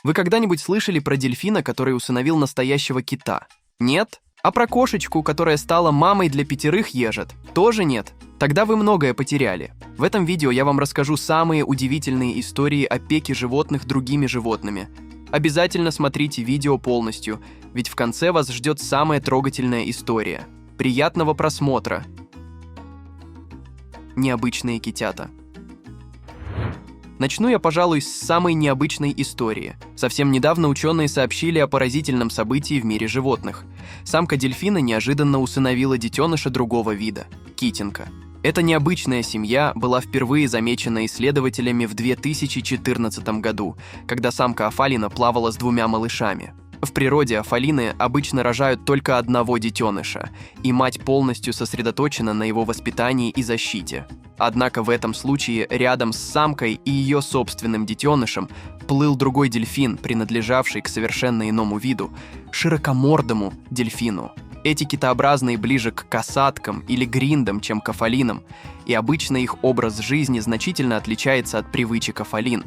Вы когда-нибудь слышали про дельфина, который усыновил настоящего кита? Нет? А про кошечку, которая стала мамой для 5 ежат? Тоже нет? Тогда вы многое потеряли. В этом видео я вам расскажу самые удивительные истории опеки животных другими животными. Обязательно смотрите видео полностью, ведь в конце вас ждет самая трогательная история. Приятного просмотра! Необычные китята. Начну я, пожалуй, с самой необычной истории. Совсем недавно ученые сообщили о поразительном событии в мире животных. Самка дельфина неожиданно усыновила детеныша другого вида – китенка. Эта необычная семья была впервые замечена исследователями в 2014 году, когда самка афалина плавала с 2 малышами. В природе афалины обычно рожают только одного детеныша, и мать полностью сосредоточена на его воспитании и защите. Однако в этом случае рядом с самкой и ее собственным детенышем плыл другой дельфин, принадлежавший к совершенно иному виду – широкомордому дельфину. Эти китообразные ближе к касаткам или гриндам, чем к афалинам, и обычно их образ жизни значительно отличается от привычек афалин.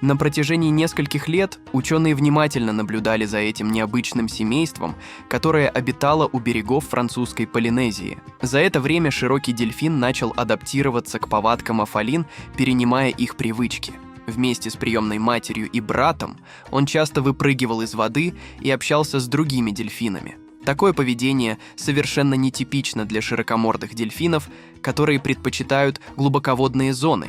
На протяжении нескольких лет ученые внимательно наблюдали за этим необычным семейством, которое обитало у берегов французской Полинезии. За это время широкий дельфин начал адаптироваться к повадкам афалин, перенимая их привычки. Вместе с приемной матерью и братом он часто выпрыгивал из воды и общался с другими дельфинами. Такое поведение совершенно нетипично для широкомордых дельфинов, которые предпочитают глубоководные зоны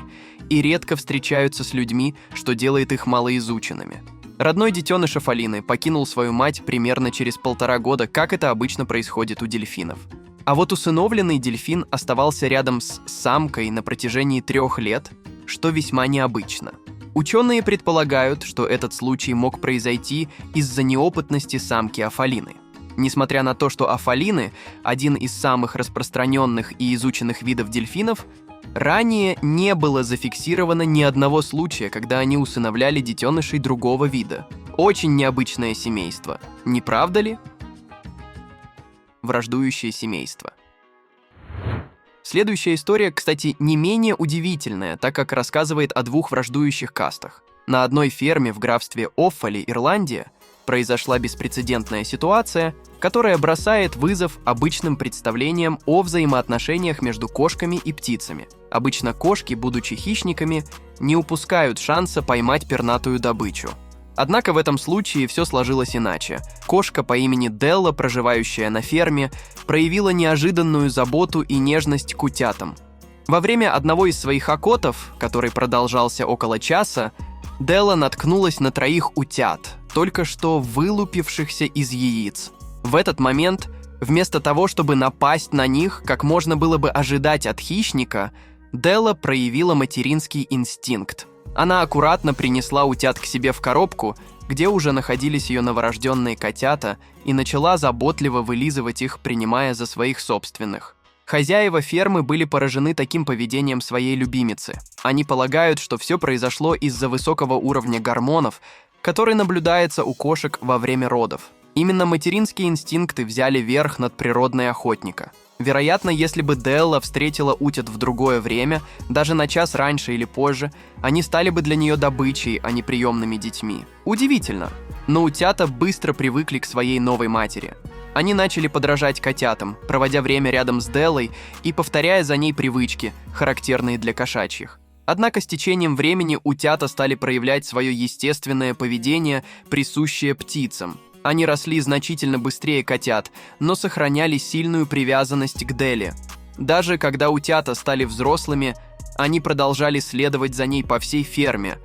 и редко встречаются с людьми, что делает их малоизученными. Родной детеныш афалины покинул свою мать примерно через 1,5 года, как это обычно происходит у дельфинов. А вот усыновленный дельфин оставался рядом с самкой на протяжении 3 лет, что весьма необычно. Ученые предполагают, что этот случай мог произойти из-за неопытности самки афалины. Несмотря на то, что афалины – один из самых распространенных и изученных видов дельфинов, ранее не было зафиксировано ни одного случая, когда они усыновляли детенышей другого вида. Очень необычное семейство, не правда ли? Враждующее семейство. Следующая история, кстати, не менее удивительная, так как рассказывает о 2 враждующих кастах. На одной ферме в графстве Оффали, Ирландия, произошла беспрецедентная ситуация, которая бросает вызов обычным представлениям о взаимоотношениях между кошками и птицами. Обычно кошки, будучи хищниками, не упускают шанса поймать пернатую добычу. Однако в этом случае все сложилось иначе. Кошка по имени Делла, проживающая на ферме, проявила неожиданную заботу и нежность к утятам. Во время одного из своих окотов, который продолжался около часа, Делла наткнулась на 3 утят, только что вылупившихся из яиц. В этот момент, вместо того, чтобы напасть на них, как можно было бы ожидать от хищника, Делла проявила материнский инстинкт. Она аккуратно принесла утят к себе в коробку, где уже находились ее новорожденные котята, и начала заботливо вылизывать их, принимая за своих собственных. Хозяева фермы были поражены таким поведением своей любимицы. Они полагают, что все произошло из-за высокого уровня гормонов, который наблюдается у кошек во время родов. Именно материнские инстинкты взяли верх над природной охотника. Вероятно, если бы Делла встретила утят в другое время, даже на час раньше или позже, они стали бы для нее добычей, а не приемными детьми. Удивительно, но утята быстро привыкли к своей новой матери. Они начали подражать котятам, проводя время рядом с Деллой и повторяя за ней привычки, характерные для кошачьих. Однако с течением времени утята стали проявлять свое естественное поведение, присущее птицам. Они росли значительно быстрее котят, но сохраняли сильную привязанность к Делле. Даже когда утята стали взрослыми, они продолжали следовать за ней по всей ферме,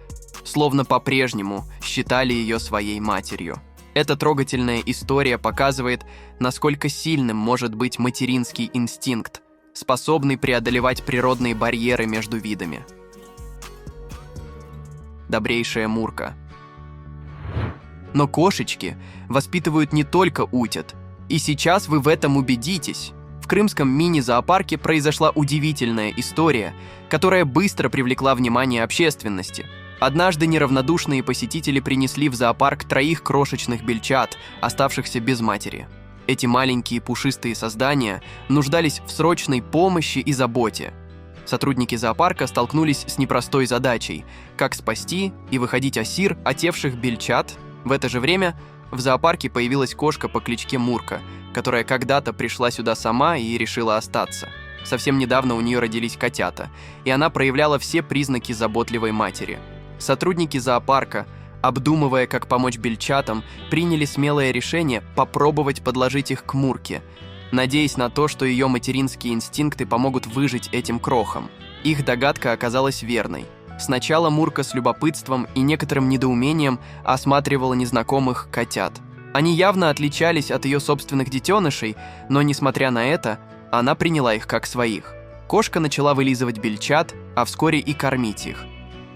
словно по-прежнему считали ее своей матерью. Эта трогательная история показывает, насколько сильным может быть материнский инстинкт, способный преодолевать природные барьеры между видами. Добрейшая Мурка. Но кошечки воспитывают не только утят. И сейчас вы в этом убедитесь. В крымском мини-зоопарке произошла удивительная история, которая быстро привлекла внимание общественности. Однажды неравнодушные посетители принесли в зоопарк 3 крошечных бельчат, оставшихся без матери. Эти маленькие пушистые создания нуждались в срочной помощи и заботе. Сотрудники зоопарка столкнулись с непростой задачей – как спасти и выходить осир, отевших бельчат В это же время в зоопарке появилась кошка по кличке Мурка, которая когда-то пришла сюда сама и решила остаться. Совсем недавно у нее родились котята, и она проявляла все признаки заботливой матери. Сотрудники зоопарка, обдумывая, как помочь бельчатам, приняли смелое решение попробовать подложить их к Мурке, надеясь на то, что ее материнские инстинкты помогут выжить этим крохам. Их догадка оказалась верной. Сначала Мурка с любопытством и некоторым недоумением осматривала незнакомых котят. Они явно отличались от ее собственных детенышей, но, несмотря на это, она приняла их как своих. Кошка начала вылизывать бельчат, а вскоре и кормить их.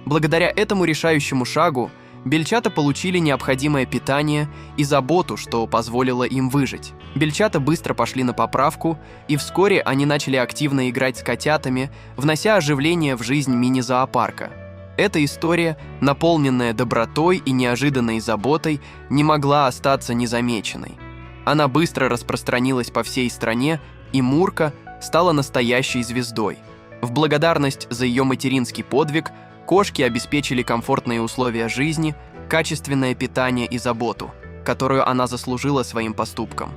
Благодаря этому решающему шагу бельчата получили необходимое питание и заботу, что позволило им выжить. Бельчата быстро пошли на поправку, и вскоре они начали активно играть с котятами, внося оживление в жизнь мини-зоопарка. Эта история, наполненная добротой и неожиданной заботой, не могла остаться незамеченной. Она быстро распространилась по всей стране, и Мурка стала настоящей звездой. В благодарность за ее материнский подвиг кошки обеспечили комфортные условия жизни, качественное питание и заботу, которую она заслужила своим поступком.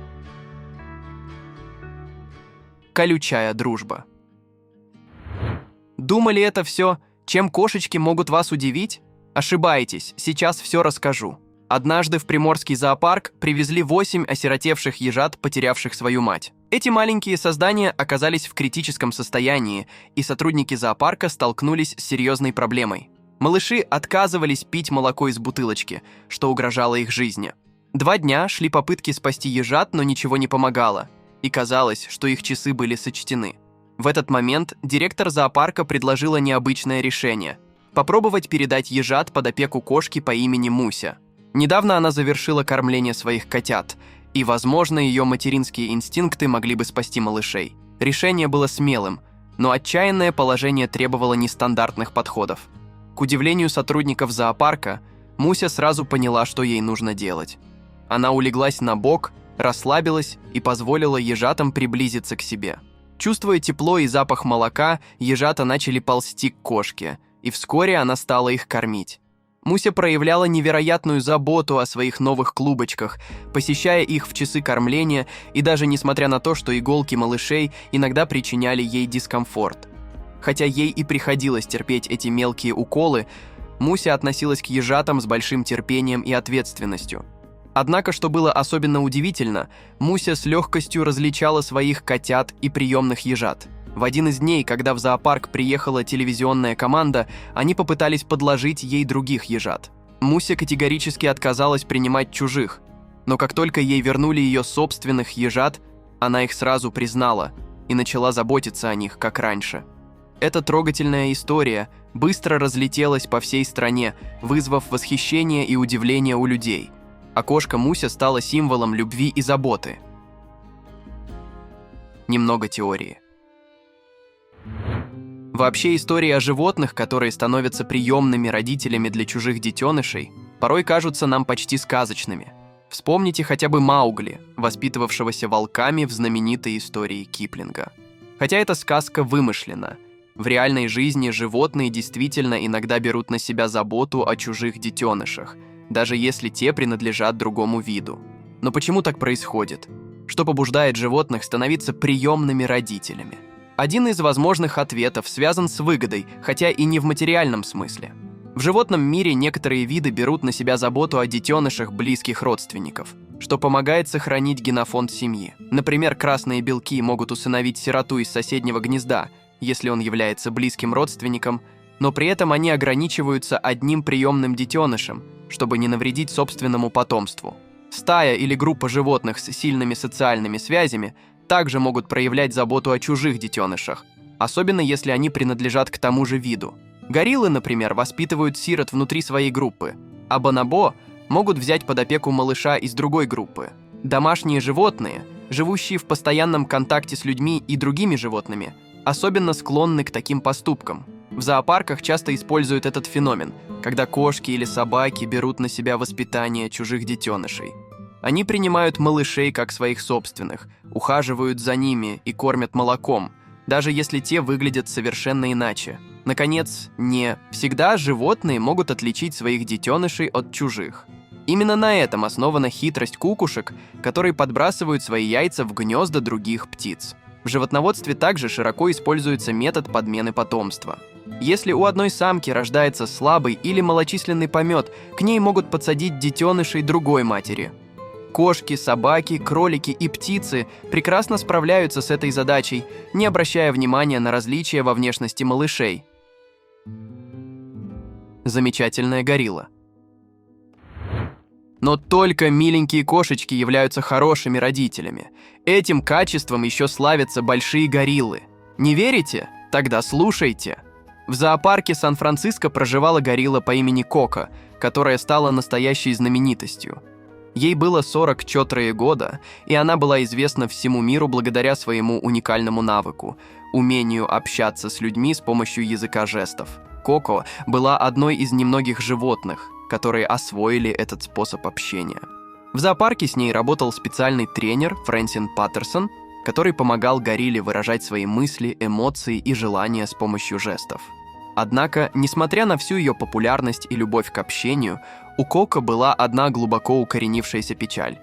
Колючая дружба. Думали, это все, чем кошечки могут вас удивить? Ошибаетесь, сейчас все расскажу. Однажды в Приморский зоопарк привезли 8 осиротевших ежат, потерявших свою мать. Эти маленькие создания оказались в критическом состоянии, и сотрудники зоопарка столкнулись с серьезной проблемой. Малыши отказывались пить молоко из бутылочки, что угрожало их жизни. 2 дня шли попытки спасти ежат, но ничего не помогало, и казалось, что их часы были сочтены. В этот момент директор зоопарка предложила необычное решение – попробовать передать ежат под опеку кошки по имени Муся. Недавно она завершила кормление своих котят, и, возможно, ее материнские инстинкты могли бы спасти малышей. Решение было смелым, но отчаянное положение требовало нестандартных подходов. К удивлению сотрудников зоопарка, Муся сразу поняла, что ей нужно делать. Она улеглась на бок, расслабилась и позволила ежатам приблизиться к себе. Чувствуя тепло и запах молока, ежата начали ползти к кошке, и вскоре она стала их кормить. Муся проявляла невероятную заботу о своих новых клубочках, посещая их в часы кормления и даже несмотря на то, что иголки малышей иногда причиняли ей дискомфорт. Хотя ей и приходилось терпеть эти мелкие уколы, Муся относилась к ежатам с большим терпением и ответственностью. Однако, что было особенно удивительно, Муся с легкостью различала своих котят и приемных ежат. В один из дней, когда в зоопарк приехала телевизионная команда, они попытались подложить ей других ежат. Муся категорически отказалась принимать чужих, но как только ей вернули ее собственных ежат, она их сразу признала и начала заботиться о них, как раньше. Эта трогательная история быстро разлетелась по всей стране, вызвав восхищение и удивление у людей, а кошка Муся стала символом любви и заботы. Немного теории. Вообще, истории о животных, которые становятся приемными родителями для чужих детенышей, порой кажутся нам почти сказочными. Вспомните хотя бы Маугли, воспитывавшегося волками в знаменитой истории Киплинга. Хотя эта сказка вымышлена, в реальной жизни животные действительно иногда берут на себя заботу о чужих детенышах, даже если те принадлежат другому виду. Но почему так происходит? Что побуждает животных становиться приемными родителями? Один из возможных ответов связан с выгодой, хотя и не в материальном смысле. В животном мире некоторые виды берут на себя заботу о детенышах близких родственников, что помогает сохранить генофонд семьи. Например, красные белки могут усыновить сироту из соседнего гнезда, если он является близким родственником, но при этом они ограничиваются одним приемным детенышем, чтобы не навредить собственному потомству. Стая или группа животных с сильными социальными связями также могут проявлять заботу о чужих детенышах, особенно если они принадлежат к тому же виду. Гориллы, например, воспитывают сирот внутри своей группы, а бонобо могут взять под опеку малыша из другой группы. Домашние животные, живущие в постоянном контакте с людьми и другими животными, особенно склонны к таким поступкам. В зоопарках часто используют этот феномен, когда кошки или собаки берут на себя воспитание чужих детенышей. Они принимают малышей как своих собственных, ухаживают за ними и кормят молоком, даже если те выглядят совершенно иначе. Наконец, не всегда животные могут отличить своих детенышей от чужих. Именно на этом основана хитрость кукушек, которые подбрасывают свои яйца в гнезда других птиц. В животноводстве также широко используется метод подмены потомства. Если у одной самки рождается слабый или малочисленный помет, к ней могут подсадить детенышей другой матери. Кошки, собаки, кролики и птицы прекрасно справляются с этой задачей, не обращая внимания на различия во внешности малышей. Замечательная горилла. Но только миленькие кошечки являются хорошими родителями. Этим качеством еще славятся большие гориллы. Не верите? Тогда слушайте. В зоопарке Сан-Франциско проживала горилла по имени Коко, которая стала настоящей знаменитостью. Ей было 44 года, и она была известна всему миру благодаря своему уникальному навыку – умению общаться с людьми с помощью языка жестов. Коко была одной из немногих животных, которые освоили этот способ общения. В зоопарке с ней работал специальный тренер Фрэнсин Паттерсон, который помогал горилле выражать свои мысли, эмоции и желания с помощью жестов. Однако, несмотря на всю ее популярность и любовь к общению, у Коко была одна глубоко укоренившаяся печаль.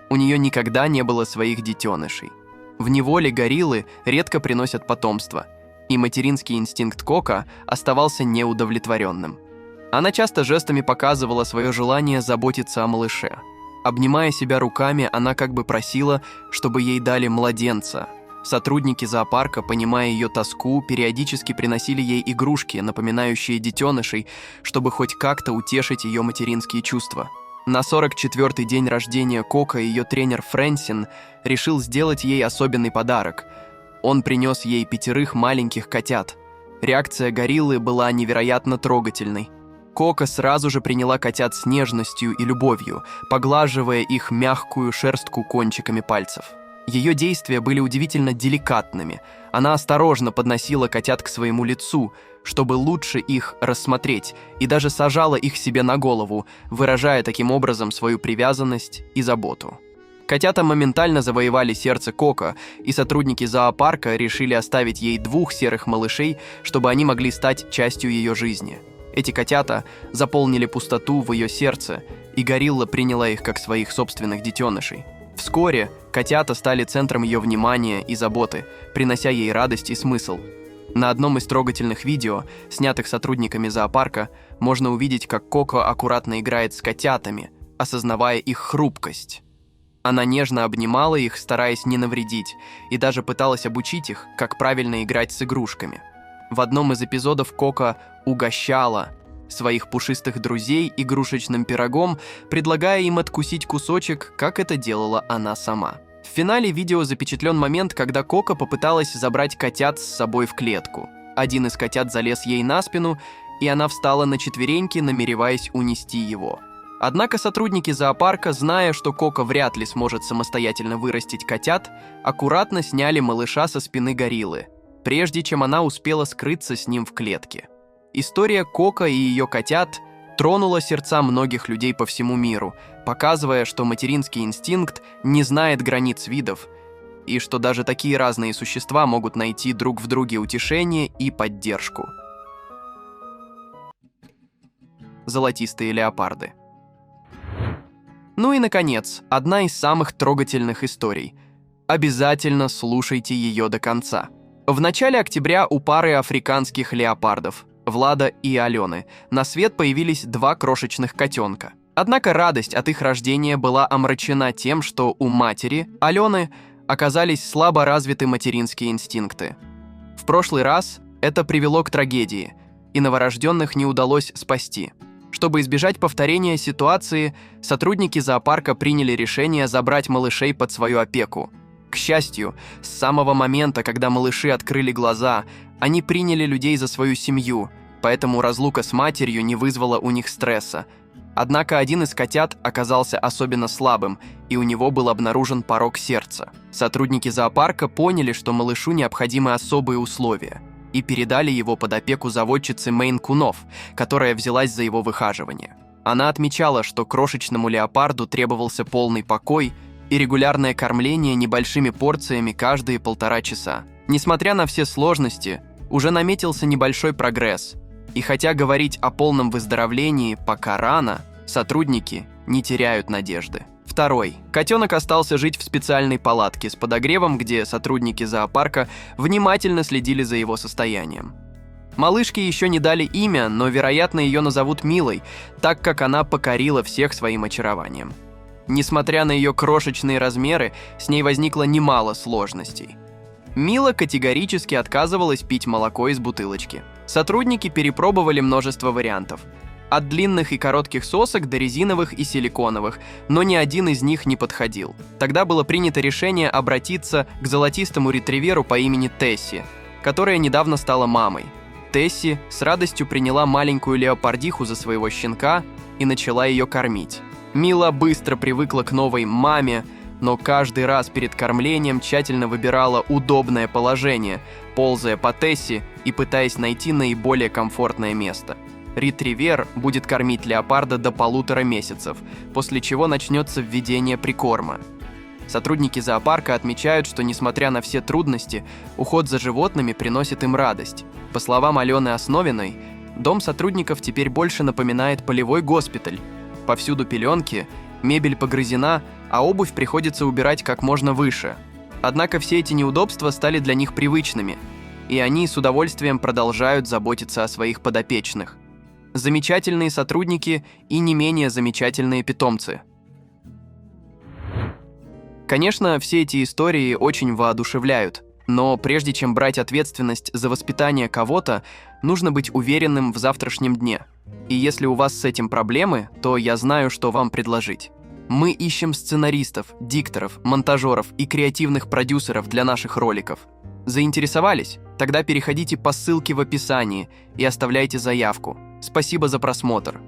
У нее никогда не было своих детенышей. В неволе гориллы редко приносят потомство, и материнский инстинкт Коко оставался неудовлетворенным. Она часто жестами показывала свое желание заботиться о малыше. Обнимая себя руками, она как бы просила, чтобы ей дали младенца. Сотрудники зоопарка, понимая ее тоску, периодически приносили ей игрушки, напоминающие детенышей, чтобы хоть как-то утешить ее материнские чувства. На 44-й день рождения Коко ее тренер Фрэнсин решил сделать ей особенный подарок. Он принес ей 5 маленьких котят. Реакция гориллы была невероятно трогательной. Коко сразу же приняла котят с нежностью и любовью, поглаживая их мягкую шерстку кончиками пальцев. Ее действия были удивительно деликатными. Она осторожно подносила котят к своему лицу, чтобы лучше их рассмотреть, и даже сажала их себе на голову, выражая таким образом свою привязанность и заботу. Котята моментально завоевали сердце Коко, и сотрудники зоопарка решили оставить ей 2 серых малышей, чтобы они могли стать частью ее жизни. Эти котята заполнили пустоту в ее сердце, и горилла приняла их как своих собственных детенышей. Вскоре котята стали центром ее внимания и заботы, принося ей радость и смысл. На одном из трогательных видео, снятых сотрудниками зоопарка, можно увидеть, как Коко аккуратно играет с котятами, осознавая их хрупкость. Она нежно обнимала их, стараясь не навредить, и даже пыталась обучить их, как правильно играть с игрушками. В одном из эпизодов Коко угощала своих пушистых друзей игрушечным пирогом, предлагая им откусить кусочек, как это делала она сама. В финале видео запечатлен момент, когда Коко попыталась забрать котят с собой в клетку. Один из котят залез ей на спину, и она встала на четвереньки, намереваясь унести его. Однако сотрудники зоопарка, зная, что Коко вряд ли сможет самостоятельно вырастить котят, аккуратно сняли малыша со спины гориллы, прежде чем она успела скрыться с ним в клетке. История Коко и ее котят тронула сердца многих людей по всему миру, показывая, что материнский инстинкт не знает границ видов, и что даже такие разные существа могут найти друг в друге утешение и поддержку. Золотистые леопарды. Ну и, наконец, одна из самых трогательных историй. Обязательно слушайте ее до конца. В начале октября у пары африканских леопардов, Влада и Алены, на свет появились 2 крошечных котенка. Однако радость от их рождения была омрачена тем, что у матери, Алены, оказались слабо развиты материнские инстинкты. В прошлый раз это привело к трагедии, и новорожденных не удалось спасти. Чтобы избежать повторения ситуации, сотрудники зоопарка приняли решение забрать малышей под свою опеку. К счастью, с самого момента, когда малыши открыли глаза, они приняли людей за свою семью, поэтому разлука с матерью не вызвала у них стресса. Однако один из котят оказался особенно слабым, и у него был обнаружен порок сердца. Сотрудники зоопарка поняли, что малышу необходимы особые условия, и передали его под опеку заводчицы Мейн-кунов, которая взялась за его выхаживание. Она отмечала, что крошечному леопарду требовался полный покой и регулярное кормление небольшими порциями каждые 1,5 часа. Несмотря на все сложности, уже наметился небольшой прогресс, и хотя говорить о полном выздоровлении пока рано, Сотрудники не теряют надежды. Второй. Котенок остался жить в специальной палатке с подогревом, где сотрудники зоопарка внимательно следили за его состоянием. Малышке еще не дали имя, но, вероятно, ее назовут Милой, так как она покорила всех своим очарованием. Несмотря на ее крошечные размеры, с ней возникло немало сложностей. Мила категорически отказывалась пить молоко из бутылочки. Сотрудники перепробовали множество вариантов. От длинных и коротких сосок до резиновых и силиконовых, но ни один из них не подходил. Тогда было принято решение обратиться к золотистому ретриверу по имени Тесси, которая недавно стала мамой. Тесси с радостью приняла маленькую леопардиху за своего щенка и начала ее кормить. Мила быстро привыкла к новой маме, но каждый раз перед кормлением тщательно выбирала удобное положение, ползая по Тесси и пытаясь найти наиболее комфортное место. Ретривер будет кормить леопарда до 1,5 месяцев, после чего начнется введение прикорма. Сотрудники зоопарка отмечают, что, несмотря на все трудности, уход за животными приносит им радость. По словам Алены Основиной, дом сотрудников теперь больше напоминает полевой госпиталь. Повсюду пеленки, мебель погрызена, а обувь приходится убирать как можно выше. Однако все эти неудобства стали для них привычными, и они с удовольствием продолжают заботиться о своих подопечных. Замечательные сотрудники и не менее замечательные питомцы. Конечно, все эти истории очень воодушевляют, но прежде чем брать ответственность за воспитание кого-то, нужно быть уверенным в завтрашнем дне. И если у вас с этим проблемы, то я знаю, что вам предложить. Мы ищем сценаристов, дикторов, монтажеров и креативных продюсеров для наших роликов. Заинтересовались? Тогда переходите по ссылке в описании и оставляйте заявку. Спасибо за просмотр.